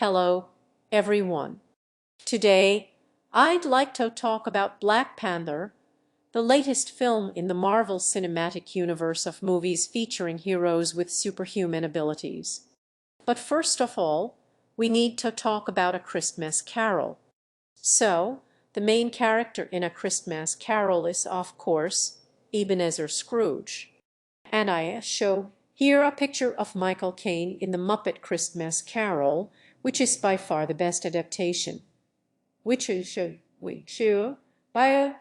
Hello, everyone. Today, I'd like to talk about Black Panther, the latest film in the Marvel Cinematic Universe of movies featuring heroes with superhuman abilities. But first of all, we need to talk about A Christmas Carol. So, the main character in A Christmas Carol is, of course, Ebenezer Scrooge. And I show here a picture of Michael Caine in the Muppet Christmas Carol, which is by far the best adaptation. Which is by a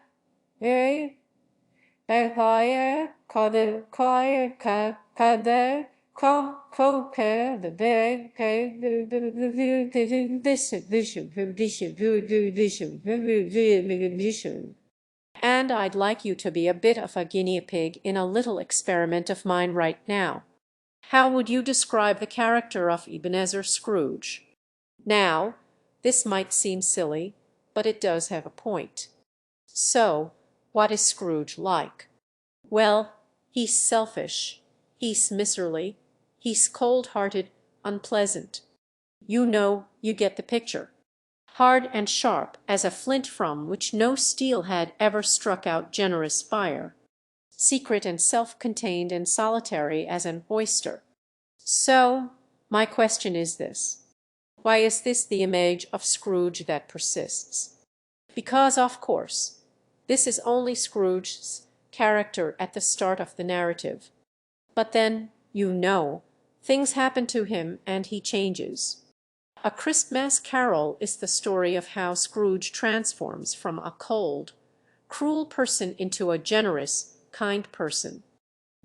and I'd like you to be a bit of a guinea pig in a little experiment of mine right now. How would you describe the character of Ebenezer Scrooge? Now, this might seem silly, but it does have a point. So, what is Scrooge like? Well, he's selfish, he's miserly, he's cold-hearted, unpleasant. You get the picture. Hard and sharp as a flint from which no steel had ever struck out generous fire. Secret and self-contained and solitary as an oyster. So, my question is this. Why is this the image of Scrooge that persists? Because, of course, this is only Scrooge's character at the start of the narrative. But then, things happen to him and he changes. A Christmas Carol is the story of how Scrooge transforms from a cold, cruel person into a generous, kind person.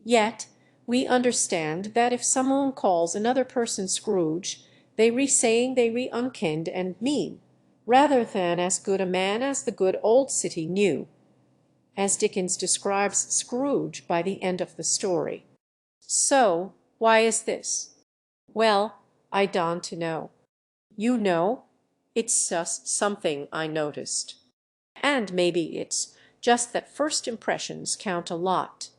Yet, we understand that if someone calls another person Scrooge, they unkind and mean, rather than as good a man as the good old city knew, as Dickens describes Scrooge by the end of the story. So, why is this? Well, I don't know. It's just something I noticed. And maybe it's just that first impressions count a lot.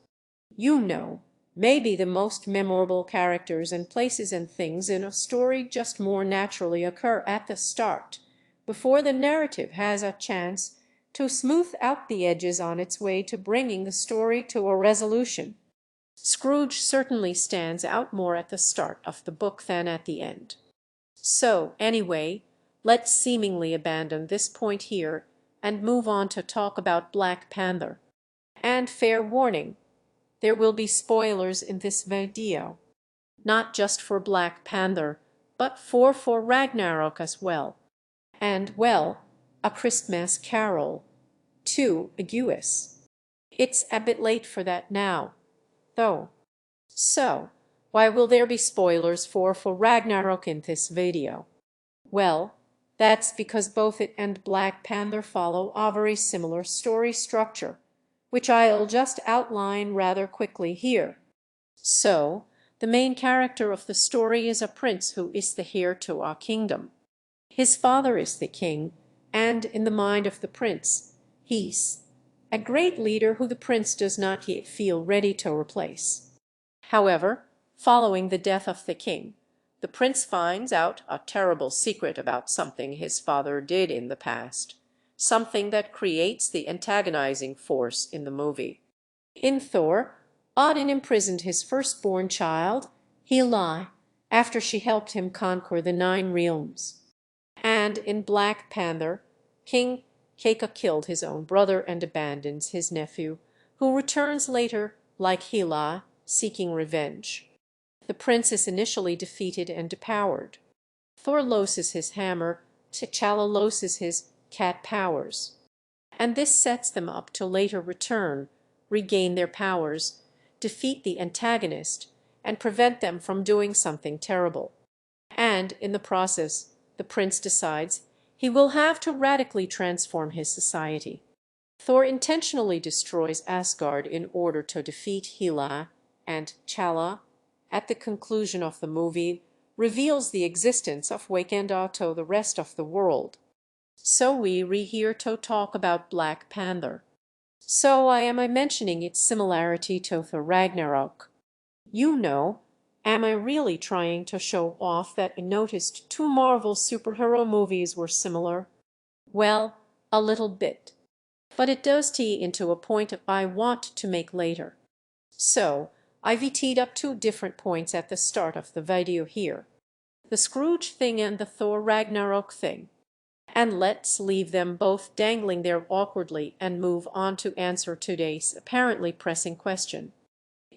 Maybe the most memorable characters and places and things in a story just more naturally occur at the start, before the narrative has a chance to smooth out the edges on its way to bringing the story to a resolution. Scrooge certainly stands out more at the start of the book than at the end. So, anyway, let's seemingly abandon this point here and move on to talk about Black Panther. And fair warning, there will be spoilers in this video. Not just for Black Panther, but for Ragnarok as well. And, well, A Christmas Carol, too, Aguus. It's a bit late for that now, though. So, why will there be spoilers for Ragnarok in this video? Well, that's because both it and Black Panther follow a very similar story structure, which I'll just outline rather quickly here. So, the main character of the story is a prince who is the heir to a kingdom. His father is the king, and in the mind of the prince, he's a great leader who the prince does not yet feel ready to replace. However, following the death of the king, the prince finds out a terrible secret about something his father did in the past, something that creates the antagonizing force in the movie. In Thor, Odin imprisoned his firstborn child, Hela, after she helped him conquer the 9 realms. And in Black Panther, King Keka killed his own brother and abandons his nephew, who returns later, like Hela, seeking revenge. The prince is initially defeated and depowered. Thor loses his hammer, T'Challa loses his cat powers. And this sets them up to later return, regain their powers, defeat the antagonist, and prevent them from doing something terrible. And in the process, the prince decides he will have to radically transform his society. Thor intentionally destroys Asgard in order to defeat Hela, and T'Challa, at the conclusion of the movie, reveals the existence of wakanda to the rest of the world. So we here to talk about Black Panther. So I am mentioning its similarity to the Ragnarok. Am I really trying to show off that I noticed two Marvel superhero movies were similar? Well, a little bit. But it does tee into a point I want to make later. So, I've teed up two different points at the start of the video here. The Scrooge thing and the Thor Ragnarok thing. And let's leave them both dangling there awkwardly and move on to answer today's apparently pressing question.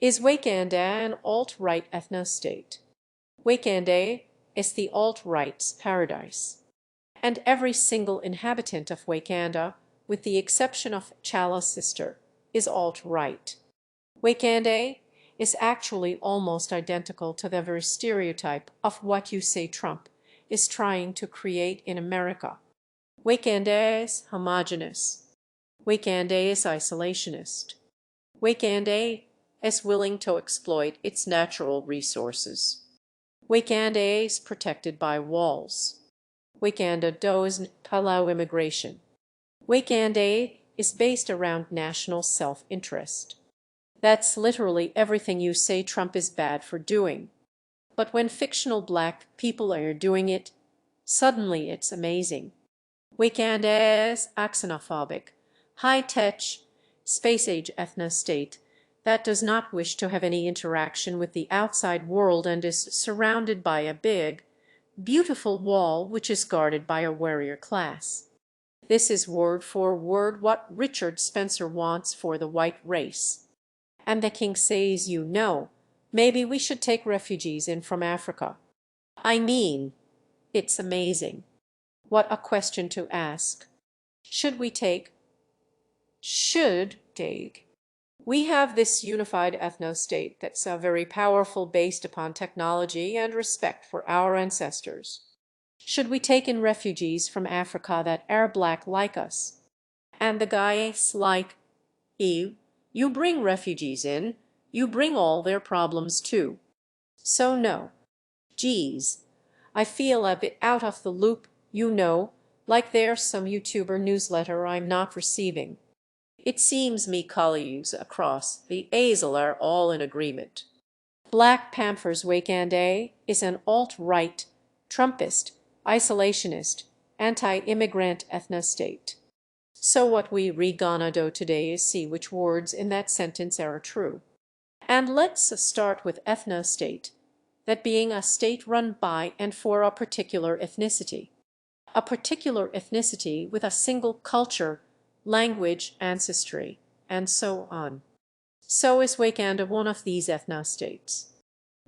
Is Wakanda an alt-right ethno-state? Wakanda is the alt-right's paradise. And every single inhabitant of Wakanda, with the exception of T'Challa's sister, is alt-right. Wakanda is actually almost identical to the very stereotype of what you say Trump is trying to create in America. Wakanda is homogeneous. Wakanda is isolationist. Wakanda is willing to exploit its natural resources. Wakanda is protected by walls. Wakanda doesn't allow immigration. Wakanda is based around national self-interest. That's literally everything you say Trump is bad for doing. But when fictional black people are doing it, suddenly it's amazing. Wakanda is a xenophobic, high-tech, space-age ethno-state that does not wish to have any interaction with the outside world and is surrounded by a big, beautiful wall which is guarded by a warrior class. This is word for word what Richard Spencer wants for the white race. And the king says, you know, maybe we should take refugees in from Africa. I mean, it's amazing. What a question to ask. Should we take? We have this unified ethno-state that's very powerful based upon technology and respect for our ancestors. Should we take in refugees from Africa that are black like us? And the guys like, you bring refugees in, you bring all their problems too. So no. Geez, I feel a bit out of the loop, you know, like there's some YouTuber newsletter I'm not receiving. It seems me colleagues across the aisle are all in agreement. Black Panther's Wakanda is an alt-right, Trumpist, isolationist, anti-immigrant ethno-state. So what we gonna do today is see which words in that sentence are true. And let's start with ethno-state, that being a state run by and for a particular ethnicity. A particular ethnicity with a single culture, language, ancestry, and so on. So is Wakanda one of these ethno-states?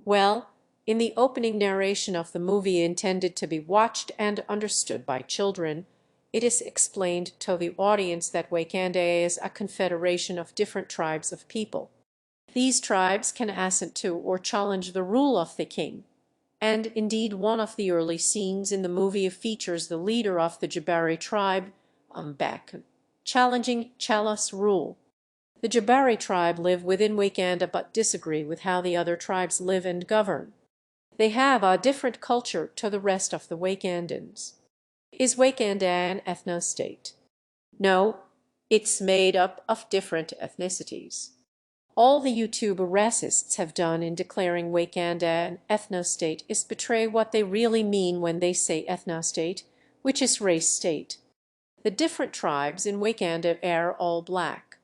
Well, in the opening narration of the movie intended to be watched and understood by children, it is explained to the audience that Wakanda is a confederation of different tribes of people. These tribes can assent to or challenge the rule of the king. And indeed one of the early scenes in the movie features the leader of the Jabari tribe, challenging T'Challa's rule. The Jabari tribe live within Wakanda but disagree with how the other tribes live and govern. They have a different culture to the rest of the Wakandans. Is Wakanda an ethno-state? No, it's made up of different ethnicities. All the YouTube racists have done in declaring Wakanda an ethno-state is betray what they really mean when they say ethno-state, which is race-state. The different tribes in Wakanda are all black.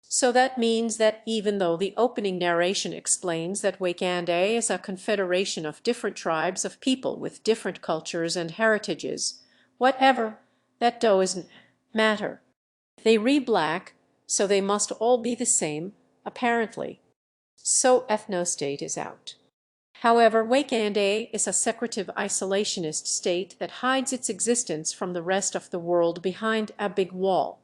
So that means that even though the opening narration explains that Wakanda is a confederation of different tribes of people with different cultures and heritages, whatever, that doesn't matter. They black, so they must all be the same, apparently. So ethno-state is out. However, Wakanda is a secretive isolationist state that hides its existence from the rest of the world behind a big wall.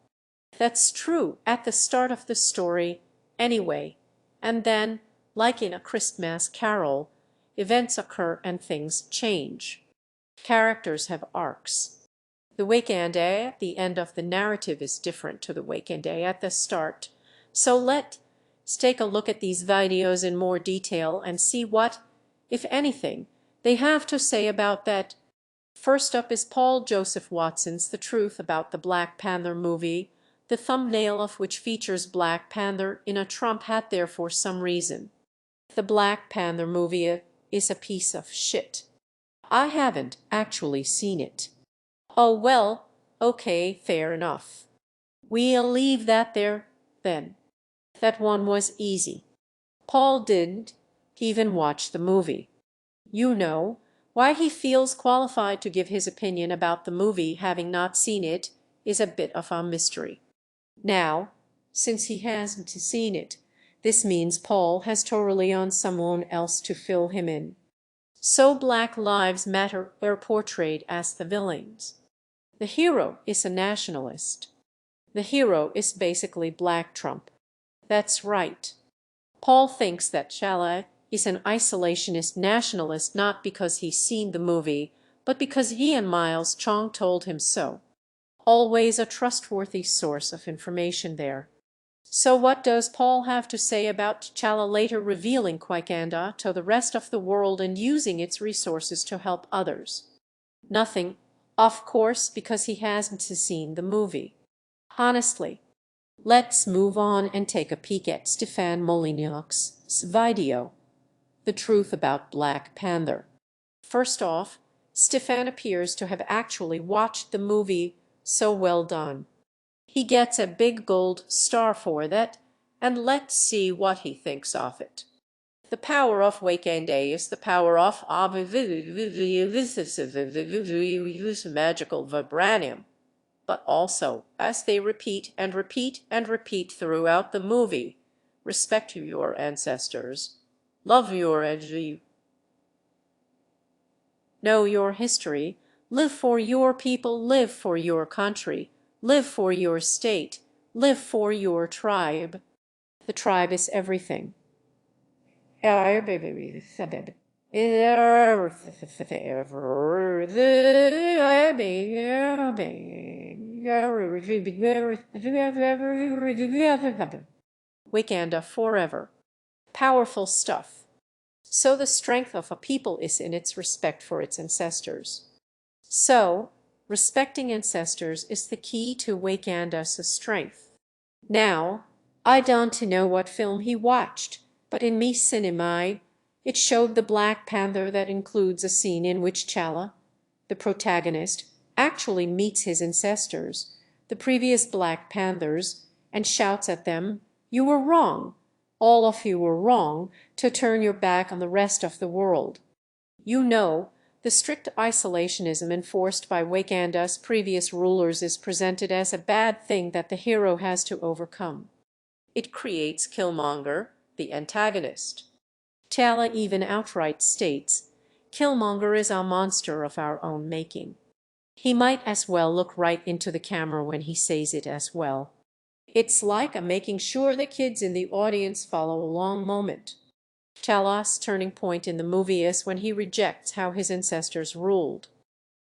That's true at the start of the story, anyway, and then, like in A Christmas Carol, events occur and things change. Characters have arcs. The Wakanda at the end of the narrative is different to the Wakanda at the start. So let's take a look at these videos in more detail and see what, if anything, they have to say about that. First up is Paul Joseph Watson's The Truth About the Black Panther movie, the thumbnail of which features Black Panther in a Trump hat there for some reason. The Black Panther movie is a piece of shit. I haven't actually seen it. Oh well, okay, fair enough. We'll leave that there, then. That one was easy. Paul didn't even watch the movie. You know, why he feels qualified to give his opinion about the movie, having not seen it, is a bit of a mystery. Now, since he hasn't seen it, this means Paul has to rely on someone else to fill him in. So Black Lives Matter are portrayed as the villains. The hero is a nationalist. The hero is basically Black Trump. That's right. Paul thinks that Chala is an isolationist nationalist not because he's seen the movie, but because he and Miles Chong told him so. Always a trustworthy source of information there. So what does Paul have to say about T'Challa later revealing wakanda to the rest of the world and using its resources to help others? Nothing, of course, because he hasn't seen the movie. Honestly, let's move on and take a peek at Stefan Molyneux's video, The Truth About Black Panther. First off, Stefan appears to have actually watched the movie, so well done. He gets a big gold star for that, and let's see what he thinks of it. The power of wakanda is the power of magical vibranium. But also, as they repeat and repeat and repeat throughout the movie, respect your ancestors, love your edgy, know your history, live for your people, live for your country, live for your state, live for your tribe. The tribe is everything. Wakanda forever. Powerful stuff. So the strength of a people is in its respect for its ancestors. So, respecting ancestors is the key to Wakanda's strength. Now, I don't know what film he watched, but in me cinema, it showed the Black Panther that includes a scene in which T'Challa, the protagonist, actually meets his ancestors, the previous Black Panthers, and shouts at them, "You were wrong. All of you were wrong to turn your back on the rest of the world." You know, the strict isolationism enforced by Wakanda's previous rulers is presented as a bad thing that the hero has to overcome. It creates Killmonger, the antagonist. T'Challa even outright states, "Killmonger is a monster of our own making." He might as well look right into the camera when he says it as well. It's like a making sure the kids in the audience follow along moment. T'Challa's turning point in the movie is when he rejects how his ancestors ruled.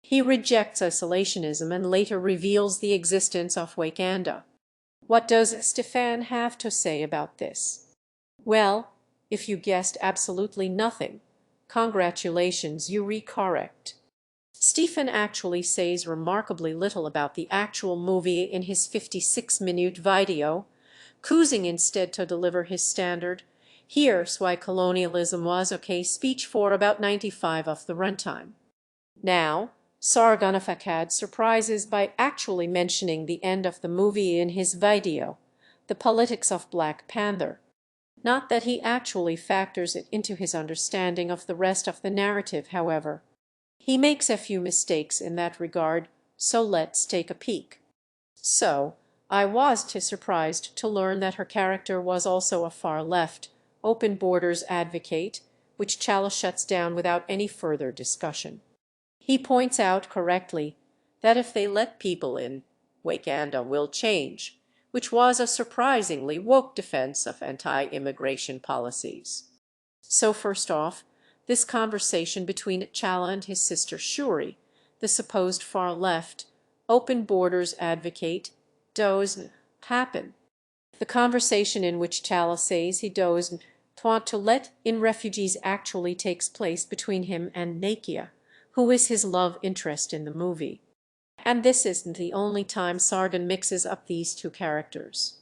He rejects isolationism and later reveals the existence of Wakanda. What does Stefan have to say about this? Well, if you guessed absolutely nothing, congratulations, you re-correct. Stefan actually says remarkably little about the actual movie in his 56-minute video, choosing instead to deliver his standard "Here's why colonialism was okay" speech for about 95 of the runtime. Now, Sargon of Akkad surprises by actually mentioning the end of the movie in his video, the politics of Black Panther. Not that he actually factors it into his understanding of the rest of the narrative, however. He makes a few mistakes in that regard, so let's take a peek. So, I was surprised to learn that her character was also a far-left, open borders advocate, which T'Challa shuts down without any further discussion. He points out correctly that if they let people in, Wakanda will change, which was a surprisingly woke defense of anti-immigration policies. So first off, this conversation between T'Challa and his sister Shuri, the supposed far-left, open borders advocate, doesn't happen. The conversation in which T'Challa says he doesn't want to let in refugees actually takes place between him and Nakia, who is his love interest in the movie. And this isn't the only time Sargon mixes up these two characters.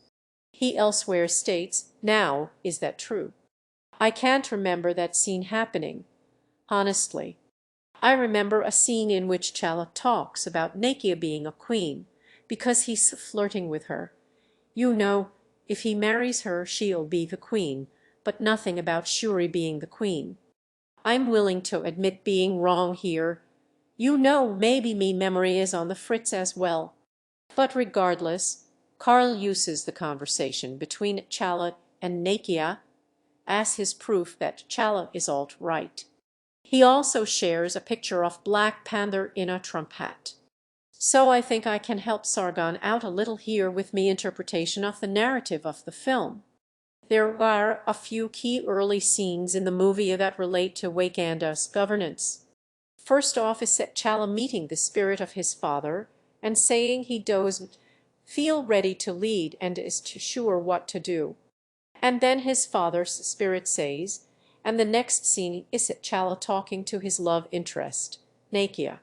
He elsewhere states, "Now, is that true? I can't remember that scene happening. Honestly, I remember a scene in which Chala talks about Nakia being a queen, because he's flirting with her. You know, if he marries her, she'll be the queen, but nothing about Shuri being the queen. I'm willing to admit being wrong here. You know, maybe me memory is on the fritz as well. But regardless, Karl uses the conversation between Chala and Nakia as his proof that Chala is alt-right. He also shares a picture of Black Panther in a Trump hat. So I think I can help Sargon out a little here with me interpretation of the narrative of the film. There are a few key early scenes in the movie that relate to Wakanda's governance. First off is Chala meeting the spirit of his father and saying he doesn't feel ready to lead and is too sure what to do. And then his father's spirit says, and the next scene is Chala talking to his love interest, Nakia.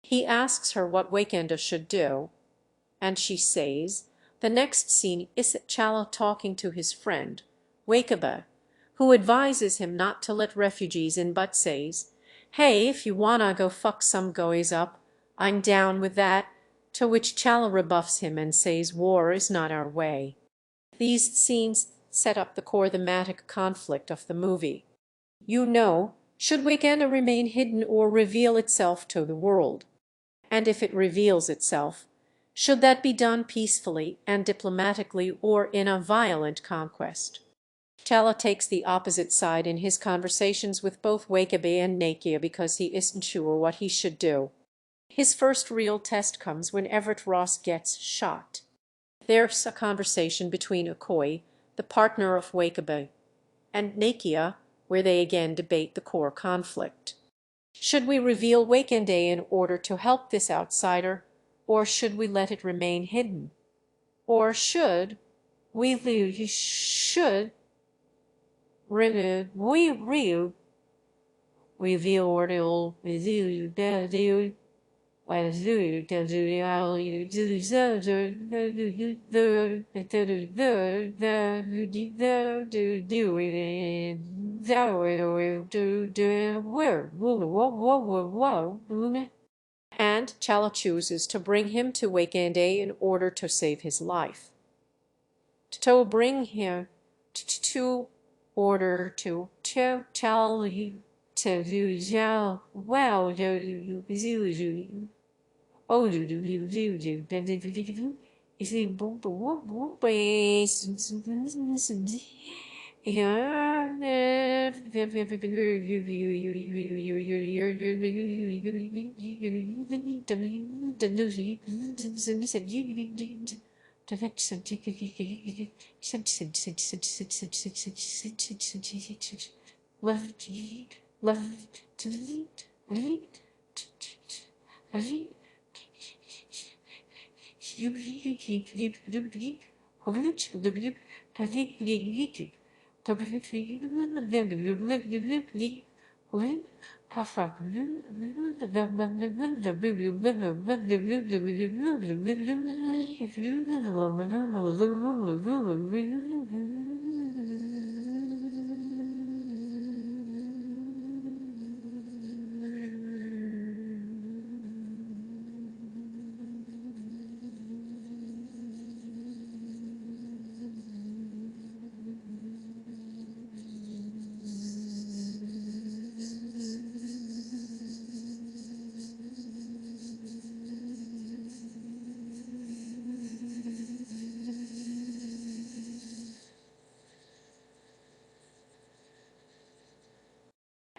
He asks her what Wakanda should do, and she says. The next scene is Chala talking to his friend, Wakaba, who advises him not to let refugees in but says, "Hey, if you wanna go fuck some goys up, I'm down with that," to which Chala rebuffs him and says war is not our way. These scenes set up the core thematic conflict of the movie. You know, should Wakanda remain hidden or reveal itself to the world? And if it reveals itself, should that be done peacefully and diplomatically or in a violent conquest? Chala takes the opposite side in his conversations with both Wakabe and Nakia because he isn't sure what he should do. His first real test comes when Everett Ross gets shot. There's a conversation between Okoye, the partner of Wakabe, and Nakia, where they again debate the core conflict. Should we reveal Wakanda in order to help this outsider, or should we let it remain hidden? Or should we reveal and Chala chooses to bring him to Wakanda in order to save his life. To bring him to order to tell you to do well oh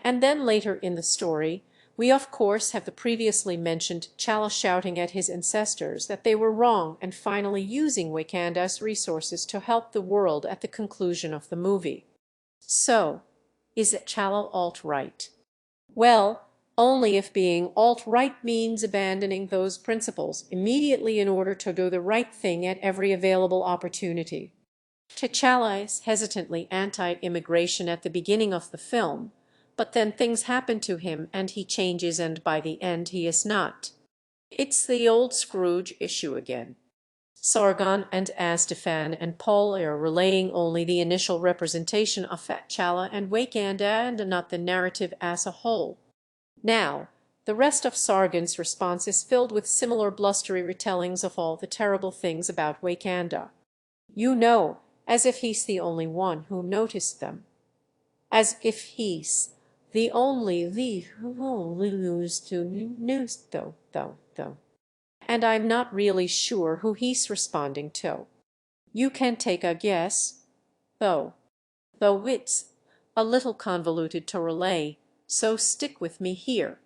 And then later in the story, we of course have the previously mentioned Chala shouting at his ancestors that they were wrong and finally using Wakanda's resources to help the world at the conclusion of the movie. So, is Chala alt-right? Well, only if being alt-right means abandoning those principles immediately in order to do the right thing at every available opportunity. T'Challa is hesitantly anti-immigration at the beginning of the film, but then things happen to him and he changes and by the end he is not. It's the old Scrooge issue again. Sargon and Stefan and Paul are relaying only the initial representation of T'Challa and Wakanda and not the narrative as a whole. Now, the rest of Sargon's response is filled with similar blustery retellings of all the terrible things about wakanda. You know, as if he's the only one who noticed them. As if he's the only who only lose to news though. And I'm not really sure who he's responding to. You can take a guess, though. Though it's a little convoluted to relay, so stick with me here.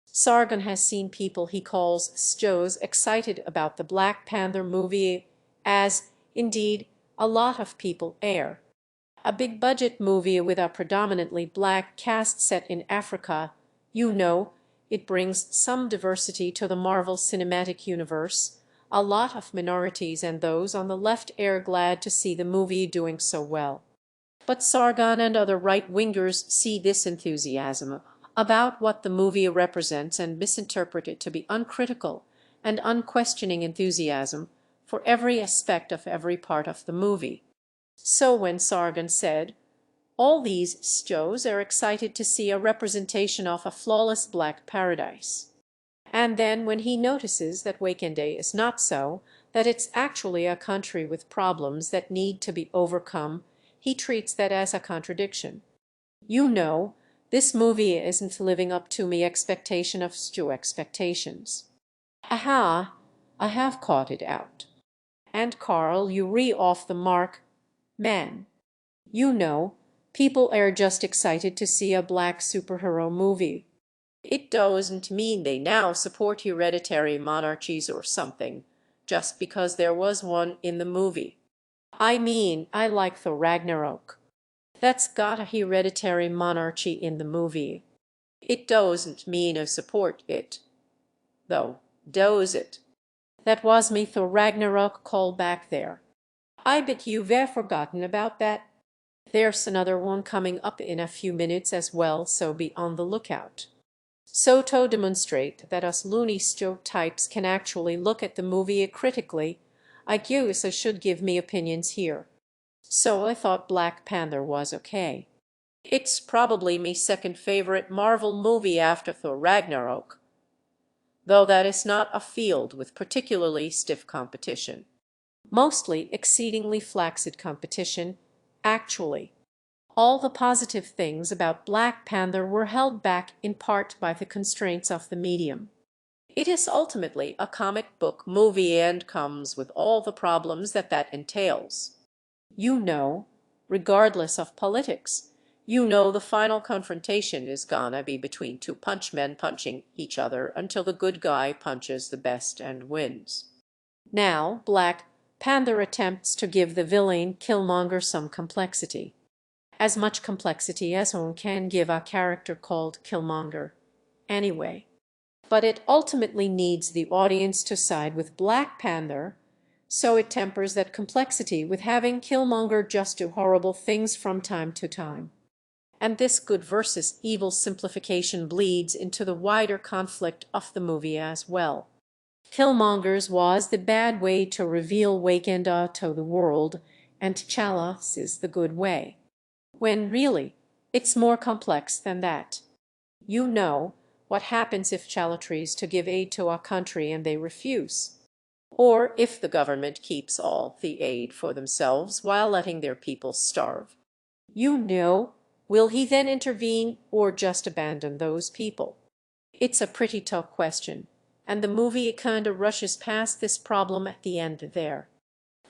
Sargon has seen people he calls stos excited about the Black Panther movie, as, indeed, a lot of people are. A big-budget movie with a predominantly black cast set in Africa, you know, it brings some diversity to the Marvel Cinematic Universe. A lot of minorities and those on the left are glad to see the movie doing so well. But Sargon and other right-wingers see this enthusiasm about what the movie represents and misinterpret it to be uncritical and unquestioning enthusiasm for every aspect of every part of the movie. So when Sargon said, "All these stos are excited to see a representation of a flawless black paradise," and then when he notices that Wakanda is not so, that it's actually a country with problems that need to be overcome, he treats that as a contradiction. You know, this movie isn't living up to me expectation of stew expectations. Aha, I have caught it out. And Carl, you off the mark, man. You know, people are just excited to see a black superhero movie. It doesn't mean they now support hereditary monarchies or something, just because there was one in the movie. I mean, I like Thor Ragnarok. That's got a hereditary monarchy in the movie. It doesn't mean I support it, though, does it? That was me Thor Ragnarok call back there. I bet you've forgotten about that. There's another one coming up in a few minutes as well, so be on the lookout. So to demonstrate that us loony sto types can actually look at the movie critically, I guess I should give me opinions here. So I thought Black Panther was okay. It's probably me second favorite Marvel movie after Thor Ragnarok, though that is not a field with particularly stiff competition. Mostly exceedingly flaccid competition, actually. All the positive things about Black Panther were held back in part by the constraints of the medium. It is ultimately a comic book movie and comes with all the problems that entails. You know, regardless of politics, you know the final confrontation is gonna be between two punchmen punching each other until the good guy punches the best and wins. Now, Black Panther attempts to give the villain Killmonger some complexity. As much complexity as one can give a character called Killmonger. Anyway. But it ultimately needs the audience to side with Black Panther, so it tempers that complexity with having Killmonger just do horrible things from time to time. And this good versus evil simplification bleeds into the wider conflict of the movie as well. Killmonger's was the bad way to reveal Wakanda to the world, and T'Challa's is the good way. When really, it's more complex than that. You know what happens if T'Challa tries to give aid to a country and they refuse. Or if the government keeps all the aid for themselves while letting their people starve. You know, will he then intervene or just abandon those people? It's a pretty tough question, and the movie kinda rushes past this problem at the end there.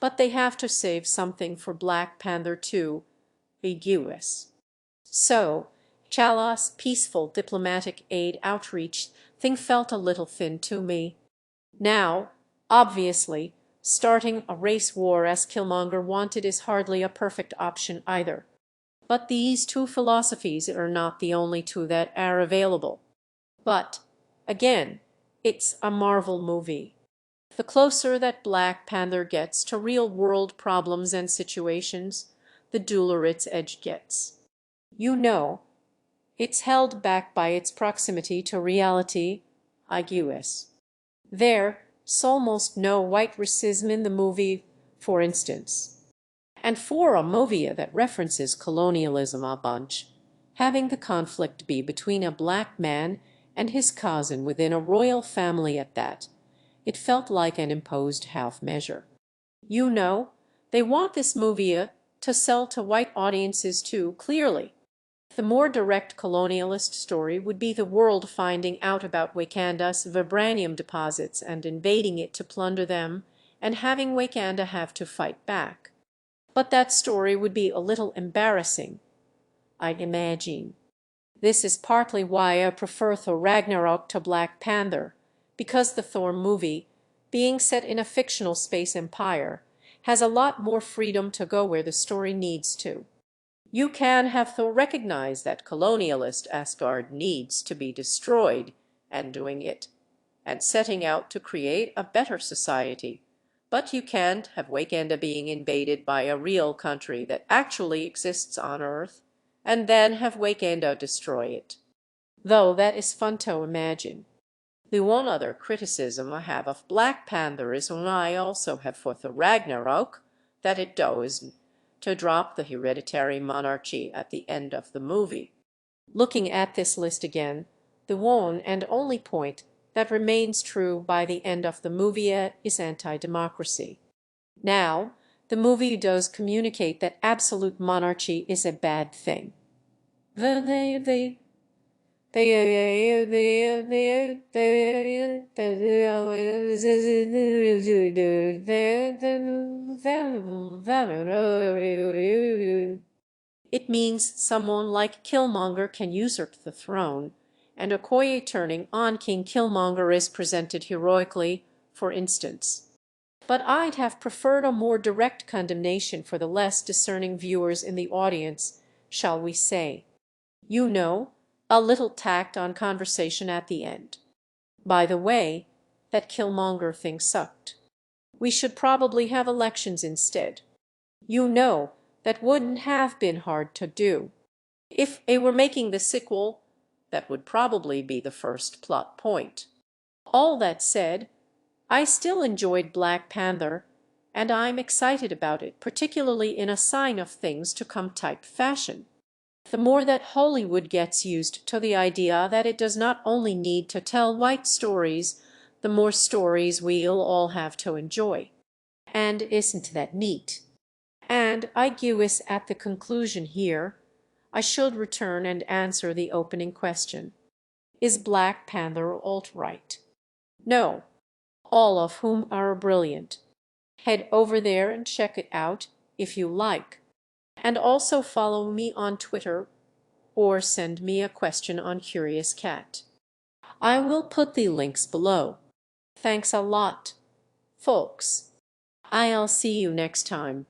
But they have to save something for Black Panther 2, ambiguous. So, T'Challa's peaceful diplomatic aid outreach thing felt a little thin to me. Now, obviously, starting a race war as Killmonger wanted is hardly a perfect option either. But these two philosophies are not the only two that are available. But, again, it's a Marvel movie. The closer that Black Panther gets to real-world problems and situations, the duller its edge gets. You know, it's held back by its proximity to reality, I guess. There's almost no white racism in the movie, for instance. And for a movie that references colonialism a bunch, having the conflict be between a black man and his cousin within a royal family at that. It felt like an imposed half measure. You know, they want this movie to sell to white audiences too, clearly. The more direct colonialist story would be the world finding out about Wakanda's vibranium deposits and invading it to plunder them, and having Wakanda have to fight back. But that story would be a little embarrassing, I imagine. This is partly why I prefer Thor Ragnarok to Black Panther, because the Thor movie, being set in a fictional space empire, has a lot more freedom to go where the story needs to. You can have Thor recognize that colonialist Asgard needs to be destroyed, and doing it, and setting out to create a better society. But you can't have Wakanda being invaded by a real country that actually exists on Earth, and then have Wakanda destroy it. Though that is fun to imagine. The one other criticism I have of Black Panther is one I also have for the Ragnarok, that it does to drop the hereditary monarchy at the end of the movie. Looking at this list again, the one and only point that remains true by the end of the movie is anti-democracy. Now, the movie does communicate that absolute monarchy is a bad thing. It means someone like Killmonger can usurp the throne, and Okoye turning on King Killmonger is presented heroically, for instance. But I'd have preferred a more direct condemnation for the less discerning viewers in the audience, shall we say. You know, a little tact on conversation at the end. By the way, that Killmonger thing sucked. We should probably have elections instead. You know, that wouldn't have been hard to do. If they were making the sequel, that would probably be the first plot point. All that said, I still enjoyed Black Panther, and I'm excited about it, particularly in a sign of things to come type fashion. The more that Hollywood gets used to the idea that it does not only need to tell white stories, the more stories we'll all have to enjoy. And isn't that neat? And I guess at the conclusion here, I should return and answer the opening question. Is Black Panther alt-right? No, all of whom are brilliant. Head over there and check it out if you like. And also follow me on Twitter or send me a question on Curious Cat. I will put the links below. Thanks a lot, folks. I'll see you next time.